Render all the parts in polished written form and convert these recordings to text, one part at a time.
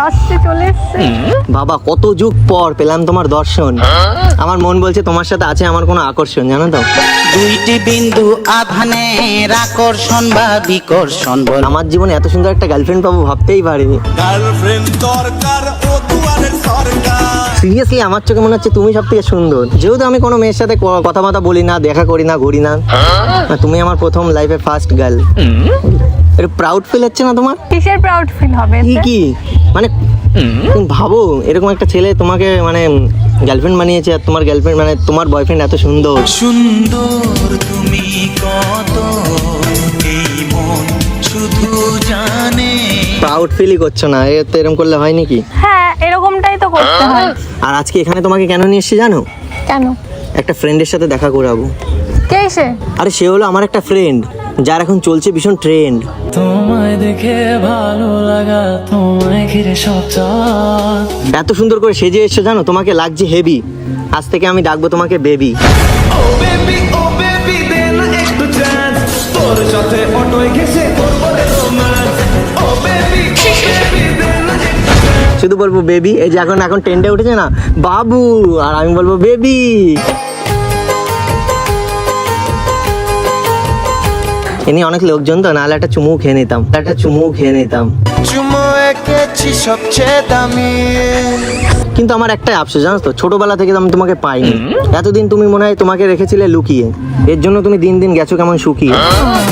আসছে, চলে এসছে। বাবা কত যুগ পর পেলাম তোমার দর্শন। আমার মন বলছে তোমার সাথে আছে আমার কোনো আকর্ষণ, জানো তো। দুইটি বিন্দু আধানের আকর্ষণ বা বিকর্ষণ বল। আমার জীবনে এত সুন্দর একটা গার্লফ্রেন্ড পাবো ভাবতেই পারিনি। গার্লফ্রেন্ড দরকার ও দুয়ারের সরকার। সিরিয়াসলি আমার চোখে মনে হচ্ছে তুমি সব থেকে সুন্দর। যেহেতু আমি কোনো মেয়ের সাথে কথাবার্তা বলি না, দেখা করি না, ঘুরি না, তুমি আমার প্রথম লাইফে ফার্স্ট গার্ল। একটু প্রাউড ফিল হচ্ছে না তোমার? কিসের প্রাউড ফিল হবে কি এতে? কি মানে তুমি ভাবো এরকম একটা ছেলে তোমাকে মানে গার্লফ্রেন্ড বানিয়েছে, আর তোমার গার্লফ্রেন্ড মানে তোমার বয়ফ্রেন্ড এত সুন্দর। সুন্দর তুমি কত, এই মন শুধু জানে। প্রাউড ফিলই করছো না, এ তো এরকম করলে হয় নাকি? হ্যাঁ, এরকমটাই তো করতে হয়। আর আজকে এখানে তোমাকে কেন নিয়ে এসেছি জানো? কেন? একটা ফ্রেন্ডের সাথে দেখা করাবো। কে সে? আরে সে হলো আমার একটা ফ্রেন্ড, যার এখন চলছে ভীষণ ট্রেন্ড। তোমায় দেখে ভালো লাগা, তোমায় ঘিরে সব চাঁদ। এত সুন্দর করে সেজে এসছো জানো, তোমাকে লাগছে হেভি। আজ থেকে আমি ডাকবো তোমাকে বেবি। ও বেবি দে না একটু চান্স, তোর সাথে অটোয় ঘেসে করবো রে রোম্যান্স। ও বেবি দে না একটু chance। শুধু বলবো বেবি। এই যে এখন ট্রেন্ডে উঠেছে না বাবু, আর আমি বলবো বেবি। এনি অনেক লোকজন তো, নাহলে একটা চুমু খেয়ে নিতাম। চুমো এঁকেছি সবচেয়ে দামি। কিন্তু আমার একটাই আফসোস জানো তো, ছোটবেলা থেকে আমি তোমাকে পাইনি। এতদিন তুমি মনে হয় তোমাকে রেখেছিলে লুকিয়ে, এর জন্য তুমি দিন দিন গেছো কেমন শুকিয়ে।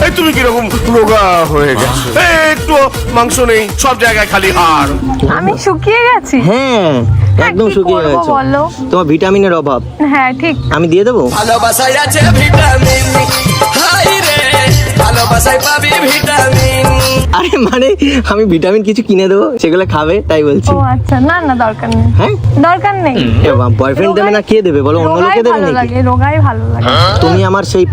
এই তুমি কিরকম রোগা হয়ে গেছো, একটু মাংস নেই, সব জায়গায় খালি হাড়। আমি শুকিয়ে গেছি? হ্যাঁ একদম কি শুকিয়ে করবো গেছো। বলো? তোমার ভিটামিনের অভাব। হ্যাঁ ঠিক। আমি দিয়ে দেবো। ভালোবাসায় আছে ভিটামিন, হাই রে ভালোবাসায় পাবি ভিটামিন। আরে মানে আমি ভিটামিন কিছু কিনে দেবো, সেগুলো খাবে তাই বলছি। ও আচ্ছা, না না দরকার নেই। হ্যাঁ দরকার নেই। বয়ফ্রেন্ড দেবে না, কে দেবে বলো? অন্য রোগাই লোকে দেবে ভালো নাকি? লাগে, রোগাই ভালো লাগে। তুমি আমার সেই